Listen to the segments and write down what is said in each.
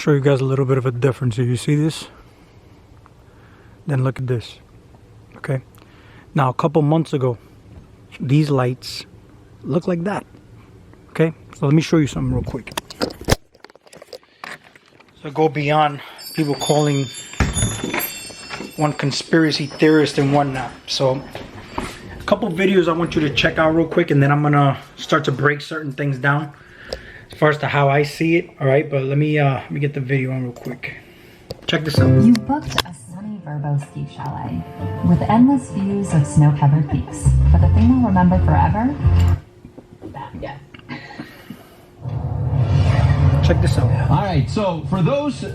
Show you guys a little bit of a difference here. You see this? Then look at this. Okay. Now a couple months ago, these lights look like that. Okay. So let me show you something real quick. So go beyond people calling one conspiracy theorist and whatnot. So a couple videos I want you to check out real quick, and then I'm gonna start to break certain things down as far as to how I see it. All right, but let me get the video on real quick. Check this out. You booked a sunny Verbo ski chalet with endless views of snow-covered peaks. But the thing you'll remember forever? Yeah. Check this out. All right, so for those...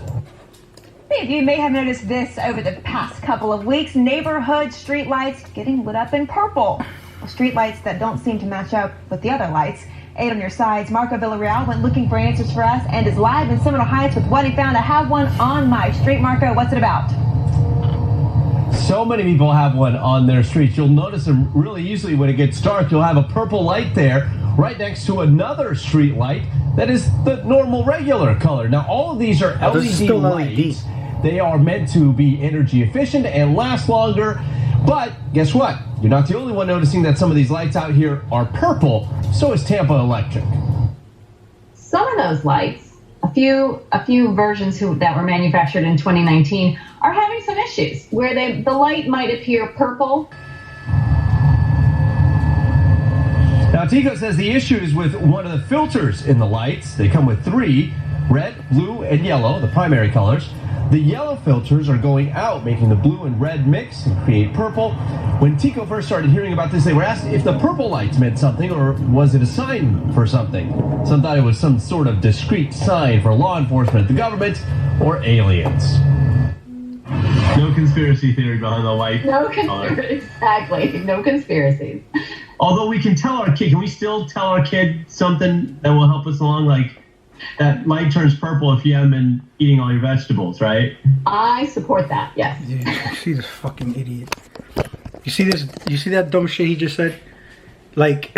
You may have noticed this over the past couple of weeks. Neighborhood streetlights getting lit up in purple. Streetlights that don't seem to match up with the other lights. 8 on your sides, Marco Villarreal went looking for answers for us and is live in Seminole Heights with what he found. I have one on my street. Marco, what's it about? So many people have one on their streets. You'll notice them really easily when it gets dark. You'll have a purple light there right next to another street light that is the normal regular color. Now, all of these are LED lights. They are meant to be energy efficient and last longer. But guess what? You're not the only one noticing that some of these lights out here are purple. So is Tampa Electric. Some of those lights, a few versions that were manufactured in 2019, are having some issues where the light might appear purple. Now, Tico says the issue is with one of the filters in the lights. They come with 3, red, blue, and yellow, the primary colors. The yellow filters are going out, making the blue and red mix and create purple. When Tico first started hearing about this, they were asked if the purple lights meant something or was it a sign for something. Some thought it was some sort of discreet sign for law enforcement, the government, or aliens. No conspiracy theory behind the light. No conspiracy, exactly. No conspiracies. Although we can tell our kid, can we still tell our kid something that will help us along? Like, that light turns purple if you haven't been eating all your vegetables, right? I support that, yes. Yeah, you see this fucking idiot. You see this? You see that dumb shit he just said? Like,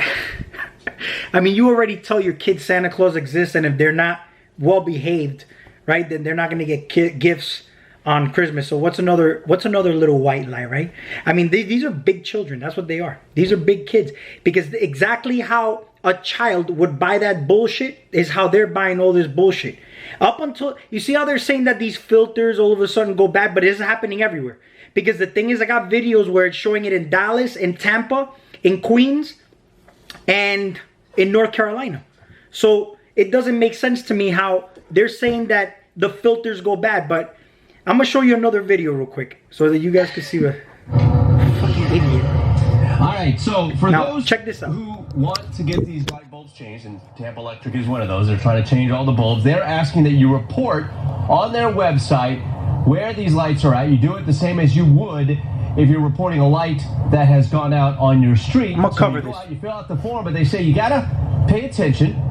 I mean, you already tell your kids Santa Claus exists, and if they're not well behaved, right, then they're not gonna get gifts on Christmas. So what's another little white lie, right? I mean, these are big children. That's what they are. These are big kids, because exactly how a child would buy that bullshit is how they're buying all this bullshit. Up until, you see how they're saying that these filters all of a sudden go bad, but it's happening everywhere. Because the thing is, I got videos where it's showing it in Dallas, in Tampa, in Queens, and in North Carolina. So it doesn't make sense to me how they're saying that the filters go bad. But I'm going to show you another video real quick so that you guys can see what fucking idiot. All right, so for now, those check this out. who want to get these light bulbs changed, and Tampa Electric is one of those, they're trying to change all the bulbs. They're asking that you report on their website where these lights are at. You do it the same as you would if you're reporting a light that has gone out on your street. I'm gonna cover this. You fill out the form, but they say you gotta pay attention.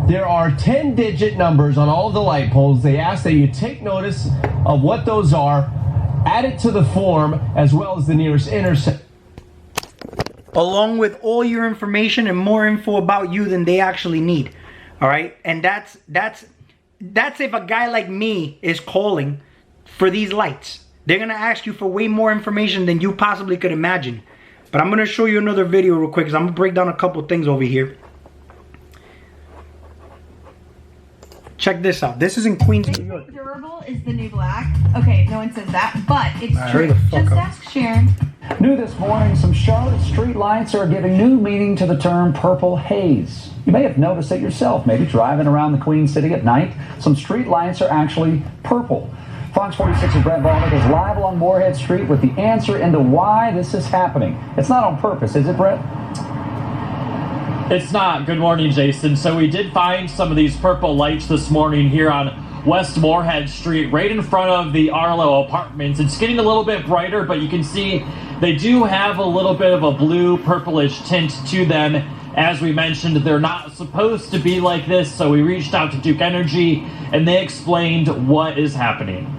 There are 10-digit numbers on all of the light poles. They ask that you take notice of what those are, add it to the form, as well as the nearest intersection. Along with all your information and more info about you than they actually need. All right? And that's if a guy like me is calling for these lights. They're going to ask you for way more information than you possibly could imagine. But I'm going to show you another video real quick, because I'm going to break down a couple things over here. Check this out. This is in Queens, New York. Durable is the new black. Okay, no one says that, but it's true. Just ask Sharon. New this morning, some Charlotte street lights are giving new meaning to the term purple haze. You may have noticed it yourself, maybe driving around the Queen City at night. Some street lights are actually purple. Fox 46's Brett Volnick is live along Moorhead Street with the answer into why this is happening. It's not on purpose, is it, Brett? It's not. Good morning, Jason. So we did find some of these purple lights this morning here on West Moorhead Street, right in front of the Arlo Apartments. It's getting a little bit brighter, but you can see they do have a little bit of a blue purplish tint to them. As we mentioned, they're not supposed to be like this, so we reached out to Duke Energy and they explained what is happening.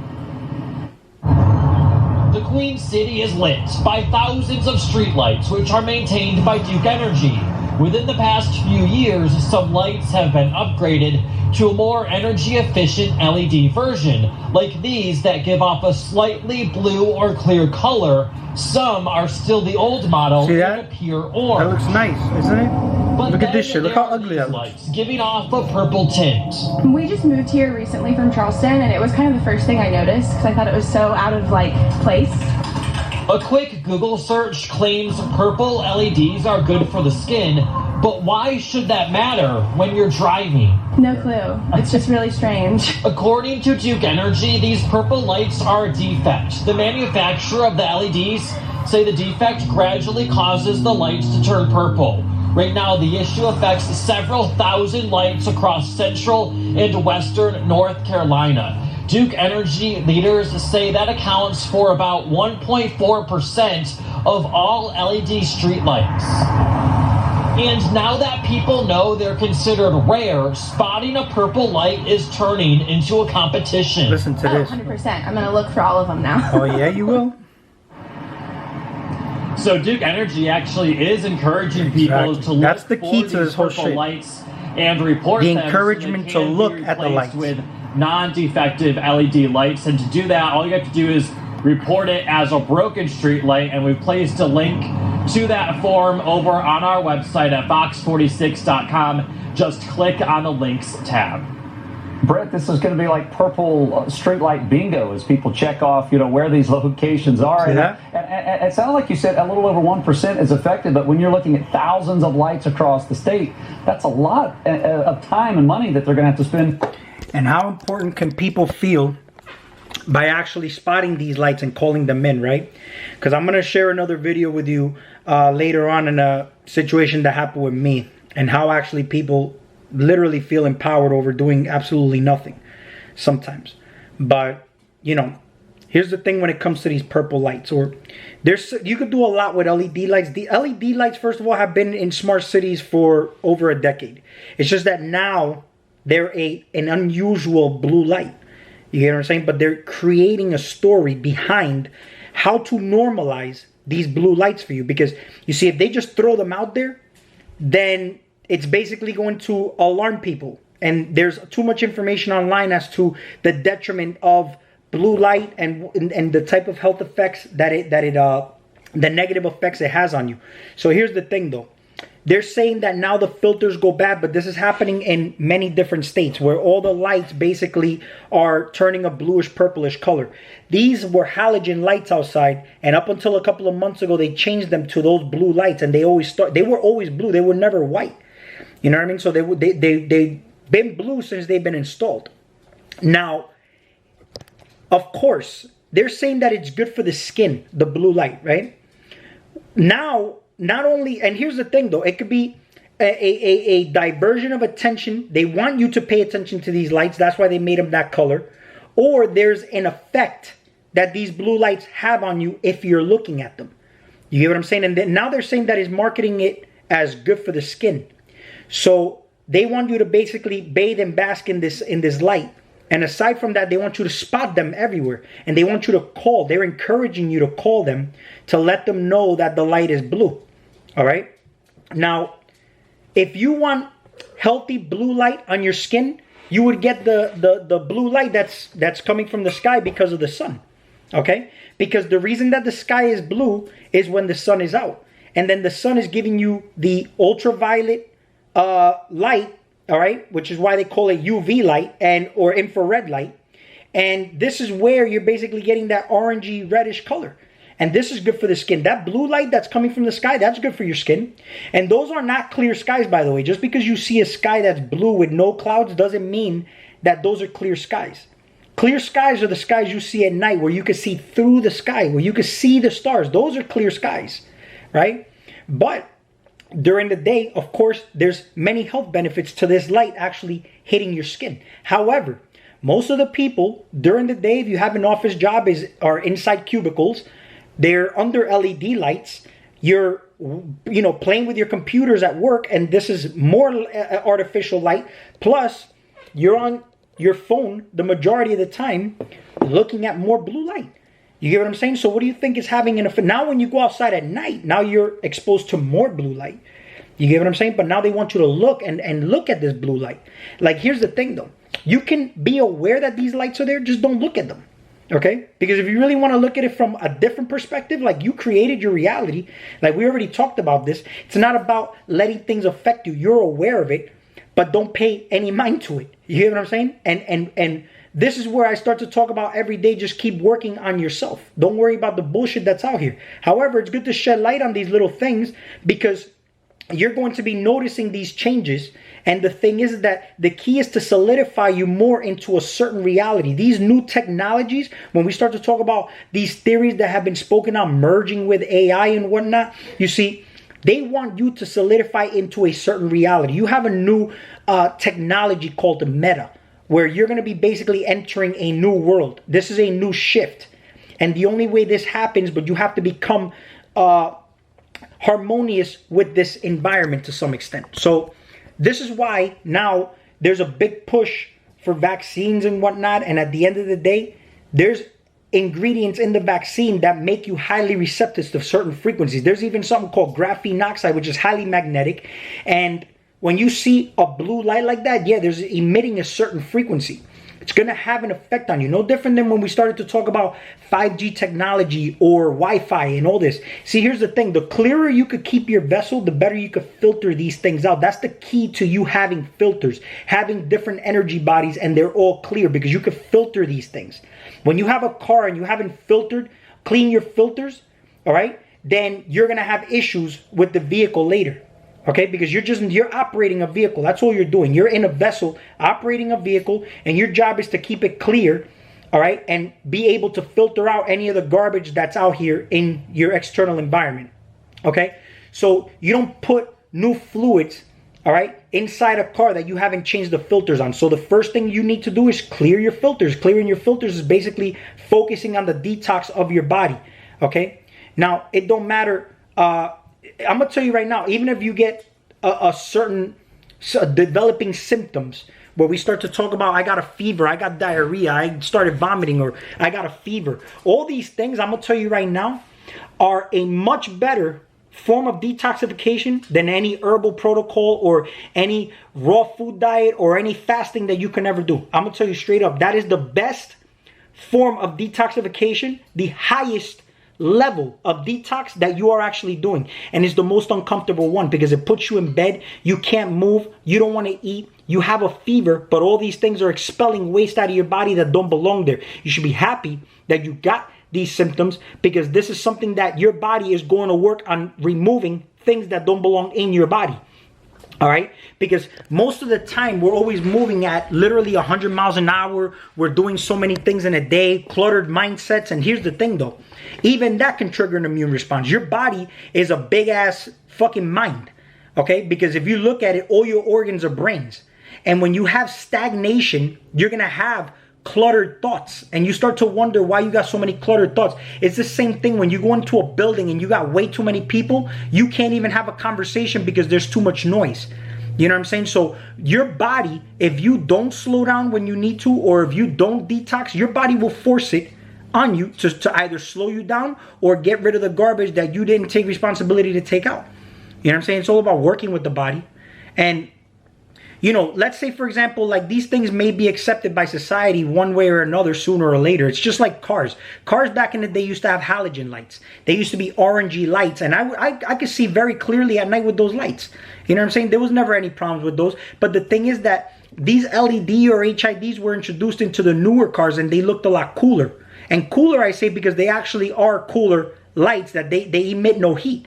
The Queen City is lit by thousands of streetlights, which are maintained by Duke Energy. Within the past few years, some lights have been upgraded to a more energy efficient LED version, like these that give off a slightly blue or clear color. Some are still the old model in a pure orange. That looks nice, isn't it? But look at this shit. Look how ugly that looks. Lights, giving off a purple tint. We just moved here recently from Charleston, and it was kind of the first thing I noticed because I thought it was so out of place. A quick Google search claims purple LEDs are good for the skin, but why should that matter when you're driving? No clue. It's just really strange. According to Duke Energy, these purple lights are a defect. The manufacturer of the LEDs say the defect gradually causes the lights to turn purple. Right now, the issue affects several thousand lights across central and western North Carolina. Duke Energy leaders say that accounts for about 1.4% of all LED streetlights. And now that people know they're considered rare, spotting a purple light is turning into a competition. Listen to this. 100%. I'm going to look for all of them now. Oh, yeah, you will? So Duke Energy actually is encouraging people to look That's the key for to this whole purple shit. lights and report the them encouragement so they to can look be at the replaced lights with non-defective LED lights. And to do that, all you have to do is report it as a broken street light, and we've placed a link to that form over on our website at fox46.com. Just click on the links tab. Brett, this is going to be like purple streetlight bingo as people check off, where these locations are. And it sounded like you said a little over 1% is affected, but when you're looking at thousands of lights across the state, that's a lot of time and money that they're going to have to spend. And how important can people feel by actually spotting these lights and calling them in, right? Because I'm going to share another video with you later on in a situation that happened with me and how actually people literally feel empowered over doing absolutely nothing sometimes. But here's the thing when it comes to these purple lights, or you could do a lot with LED lights. The LED lights, first of all, have been in smart cities for over a decade. It's just that now they're an unusual blue light. You get what I'm saying? But they're creating a story behind how to normalize these blue lights for you, because you see, if they just throw them out there, then it's basically going to alarm people. And there's too much information online as to the detriment of blue light and the type of health effects the negative effects it has on you. So here's the thing though. They're saying that now the filters go bad, but this is happening in many different states where all the lights basically are turning a bluish purplish color. These were halogen lights outside, and up until a couple of months ago, they changed them to those blue lights, and they were always blue. They were never white. You know what I mean? So they've been blue since they've been installed. Now, of course, they're saying that it's good for the skin, the blue light, right? Now, not only, and here's the thing though, it could be a diversion of attention. They want you to pay attention to these lights. That's why they made them that color. Or there's an effect that these blue lights have on you if you're looking at them. You get what I'm saying? And then now they're saying that is marketing it as good for the skin. So they want you to basically bathe and bask in this light. And aside from that, they want you to spot them everywhere. And they want you to call. They're encouraging you to call them to let them know that the light is blue. All right? Now, if you want healthy blue light on your skin, you would get the blue light that's coming from the sky because of the sun. Okay? Because the reason that the sky is blue is when the sun is out. And then the sun is giving you the ultraviolet light, all right, which is why they call it UV light or infrared light. And this is where you're basically getting that orangey reddish color. And this is good for the skin. That blue light that's coming from the sky, that's good for your skin. And those are not clear skies, by the way. Just because you see a sky that's blue with no clouds doesn't mean that those are clear skies. Clear skies are the skies you see at night where you can see through the sky, where you can see the stars. Those are clear skies, right? But during the day, of course, there's many health benefits to this light actually hitting your skin. However, most of the people during the day, if you have an office job, are inside cubicles. They're under LED lights. You're, playing with your computers at work, and this is more artificial light. Plus, you're on your phone the majority of the time looking at more blue light. You get what I'm saying? So what do you think is having an effect? Now when you go outside at night, now you're exposed to more blue light. You get what I'm saying? But now they want you to look and look at this blue light. Like, here's the thing though. You can be aware that these lights are there, just don't look at them. Okay? Because if you really want to look at it from a different perspective, like you created your reality, like we already talked about this, it's not about letting things affect you. You're aware of it, but don't pay any mind to it. You hear what I'm saying? And this is where I start to talk about every day, just keep working on yourself. Don't worry about the bullshit that's out here. However, it's good to shed light on these little things because you're going to be noticing these changes. And the thing is that the key is to solidify you more into a certain reality. These new technologies, when we start to talk about these theories that have been spoken on, merging with AI and whatnot, you see, they want you to solidify into a certain reality. You have a new technology called the meta, where you're going to be basically entering a new world. This is a new shift. And the only way this happens, but you have to become harmonious with this environment to some extent. So this is why now there's a big push for vaccines and whatnot. And at the end of the day, there's ingredients in the vaccine that make you highly receptive to certain frequencies. There's even something called graphene oxide, which is highly magnetic. And when you see a blue light like that, yeah, there's emitting a certain frequency. It's going to have an effect on you. No different than when we started to talk about 5G technology or Wi-Fi and all this. See, here's the thing. The clearer you could keep your vessel, the better you could filter these things out. That's the key to you having filters, having different energy bodies, and they're all clear because you could filter these things. When you have a car and you haven't clean your filters, all right, then you're going to have issues with the vehicle later. Okay, because you're operating a vehicle. That's all you're doing. You're in a vessel operating a vehicle, and your job is to keep it clear, all right, and be able to filter out any of the garbage that's out here in your external environment. Okay, so you don't put new fluids, all right, inside a car that you haven't changed the filters on. So the first thing you need to do is clear your filters. Clearing your filters is basically focusing on the detox of your body. Okay, now it don't matter. I'm going to tell you right now, even if you get a certain developing symptoms where we start to talk about, I got a fever, I got diarrhea, I started vomiting, or I got a fever. All these things, I'm going to tell you right now, are a much better form of detoxification than any herbal protocol or any raw food diet or any fasting that you can ever do. I'm going to tell you straight up, that is the best form of detoxification, the highest level of detox that you are actually doing, and it's the most uncomfortable one because it puts you in bed, you can't move, you don't want to eat, you have a fever, but all these things are expelling waste out of your body that don't belong there. You should be happy that you got these symptoms because this is something that your body is going to work on removing things that don't belong in your body. All right, because most of the time we're always moving at literally 100 miles an hour. We're doing so many things in a day, cluttered mindsets. And here's the thing though, even that can trigger an immune response. Your body is a big ass fucking mind. Okay, because if you look at it, all your organs are brains. And when you have stagnation, you're going to have cluttered thoughts, and you start to wonder why you got so many cluttered thoughts. It's the same thing when you go into a building and you got way too many people. You can't even have a conversation because there's too much noise. You know what I'm saying? So your body, if you don't slow down when you need to, or if you don't detox, your body will force it on you to either slow you down or get rid of the garbage that you didn't take responsibility to take out. You know what I'm saying? It's all about working with the body. And you know, let's say, for example, like these things may be accepted by society one way or another sooner or later. It's just like cars. Cars back in the day used to have halogen lights. They used to be orangey lights. And I could see very clearly at night with those lights. You know what I'm saying? There was never any problems with those. But the thing is that these LED or HIDs were introduced into the newer cars and they looked a lot cooler. And cooler, I say, because they actually are cooler lights that they emit no heat.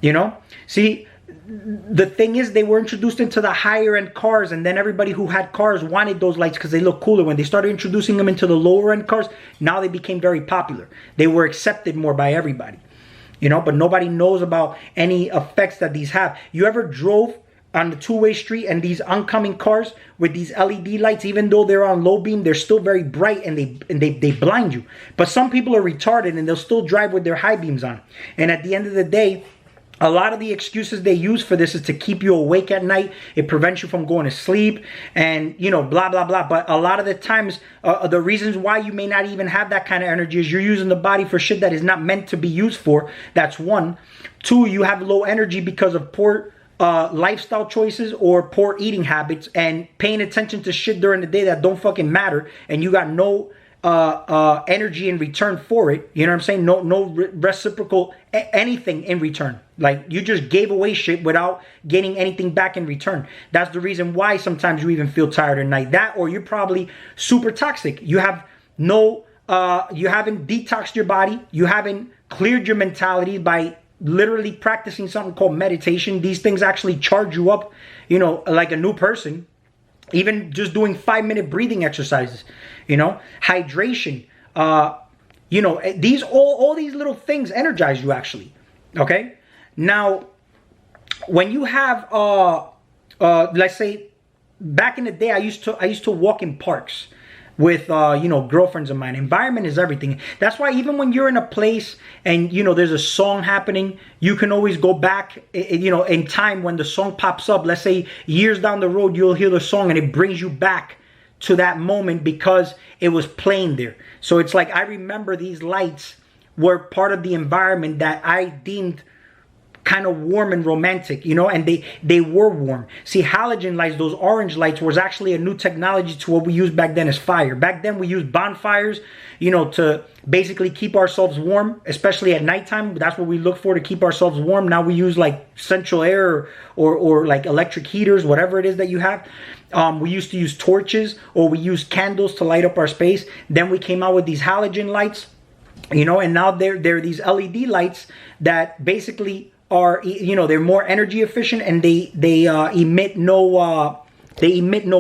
You know? See, the thing is, they were introduced into the higher end cars, and then everybody who had cars wanted those lights because they look cooler. When they started introducing them into the lower end cars, now they became very popular. They were accepted more by everybody, you know, but nobody knows about any effects that these have. You ever drove on the two-way street and these oncoming cars with these LED lights, even though they're on low beam, they're still very bright and they blind you. But some people are retarded and they'll still drive with their high beams on. And at the end of the day, a lot of the excuses they use for this is to keep you awake at night. It prevents you from going to sleep and, you know, blah, blah, blah. But a lot of the times, the reasons why you may not even have that kind of energy is you're using the body for shit that is not meant to be used for. That's one. Two, you have low energy because of poor lifestyle choices or poor eating habits and paying attention to shit during the day that don't fucking matter, and you got no energy in return for it, you know what I'm saying? No reciprocal anything in return. Like, you just gave away shit without getting anything back in return. That's the reason why sometimes you even feel tired at night. That, or you're probably super toxic. You have no, you haven't detoxed your body. You haven't cleared your mentality by literally practicing something called meditation. These things actually charge you up, you know, like a new person. Even just doing 5-minute breathing exercises, you know, hydration, you know, these all these little things energize you actually. Okay. Now, when you have, let's say back in the day, I used to walk in parks with, you know, girlfriends of mine. Environment is everything. That's why even when you're in a place and, you know, there's a song happening, you can always go back, you know, in time when the song pops up. Let's say years down the road, you'll hear the song and it brings you back to that moment because it was playing there. So it's like, I remember these lights were part of the environment that I deemed kind of warm and romantic, you know, and they were warm. See, halogen lights, those orange lights, was actually a new technology to what we used back then as fire. Back then we used bonfires, you know, to basically keep ourselves warm, especially at nighttime. That's what we look for, to keep ourselves warm. Now we use like central air or like electric heaters, whatever it is that you have. We used to use torches, or we used candles to light up our space. Then we came out with these halogen lights, you know, and now there are these LED lights that basically are, you know, they're more energy efficient, and they emit no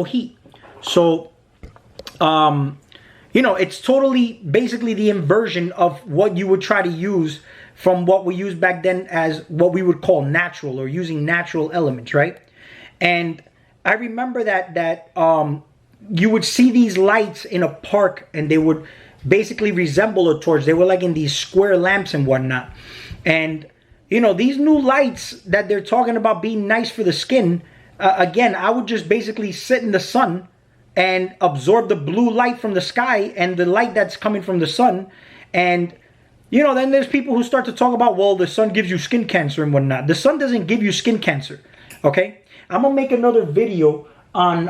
heat. So you know, it's totally basically the inversion of what you would try to use from what we used back then as what we would call natural, or using natural elements, right? And I remember that you would see these lights in a park, and they would basically resemble a torch. They were like in these square lamps and whatnot. And you know, these new lights that they're talking about being nice for the skin, again, I would just basically sit in the sun and absorb the blue light from the sky and the light that's coming from the sun. And, you know, then there's people who start to talk about, well, the sun gives you skin cancer and whatnot. The sun doesn't give you skin cancer, okay? I'm going to make another video on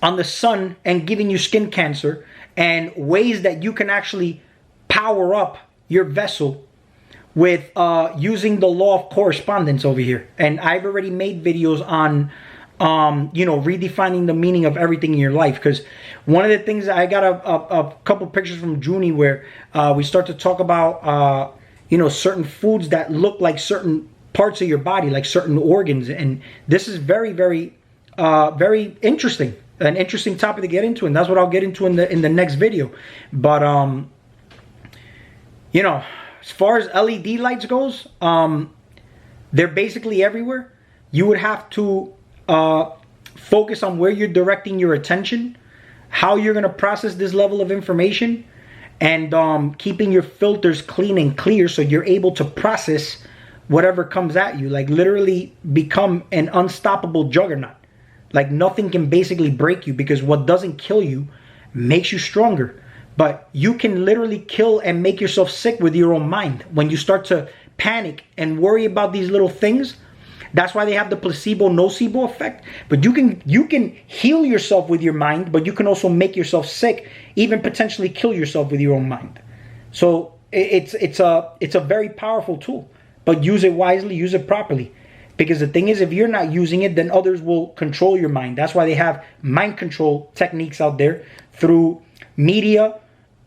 the sun and giving you skin cancer, and ways that you can actually power up your vessel with using the law of correspondence over here. And I've already made videos on, you know, redefining the meaning of everything in your life. Because one of the things, I got a couple pictures from Junie where we start to talk about, you know, certain foods that look like certain parts of your body, like certain organs. And this is very, very, very interesting. An interesting topic to get into. And that's what I'll get into in the next video. But, you know, as far as LED lights goes, they're basically everywhere. You would have to focus on where you're directing your attention, how you're going to process this level of information, and keeping your filters clean and clear so you're able to process whatever comes at you. Like, literally become an unstoppable juggernaut. Like, nothing can basically break you, because what doesn't kill you makes you stronger. But you can literally kill and make yourself sick with your own mind. When you start to panic and worry about these little things, that's why they have the placebo-nocebo effect. But you can heal yourself with your mind, but you can also make yourself sick, even potentially kill yourself with your own mind. So it's a very powerful tool, but use it wisely, use it properly. Because the thing is, if you're not using it, then others will control your mind. That's why they have mind control techniques out there through media,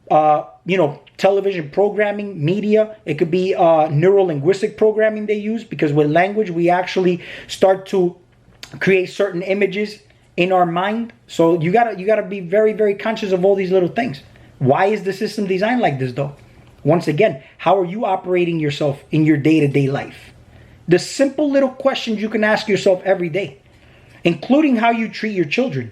you know, television programming, media. It could be neuro-linguistic programming they use, because with language, we actually start to create certain images in our mind. So you gotta be very, very conscious of all these little things. Why is the system designed like this, though? Once again, how are you operating yourself in your day-to-day life? The simple little questions you can ask yourself every day, including how you treat your children,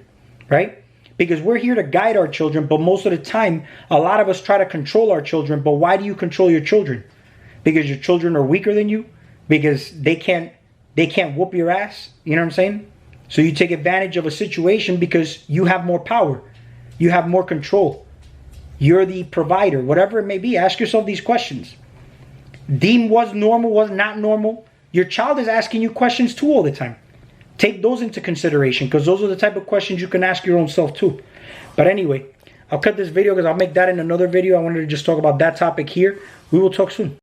right? Because we're here to guide our children, but most of the time, a lot of us try to control our children. But why do you control your children? Because your children are weaker than you? Because they can't whoop your ass? You know what I'm saying? So you take advantage of a situation because you have more power. You have more control. You're the provider, whatever it may be. Ask yourself these questions. Deem what's normal, what's not normal. Your child is asking you questions too all the time. Take those into consideration, because those are the type of questions you can ask your own self too. But anyway, I'll cut this video because I'll make that in another video. I wanted to just talk about that topic here. We will talk soon.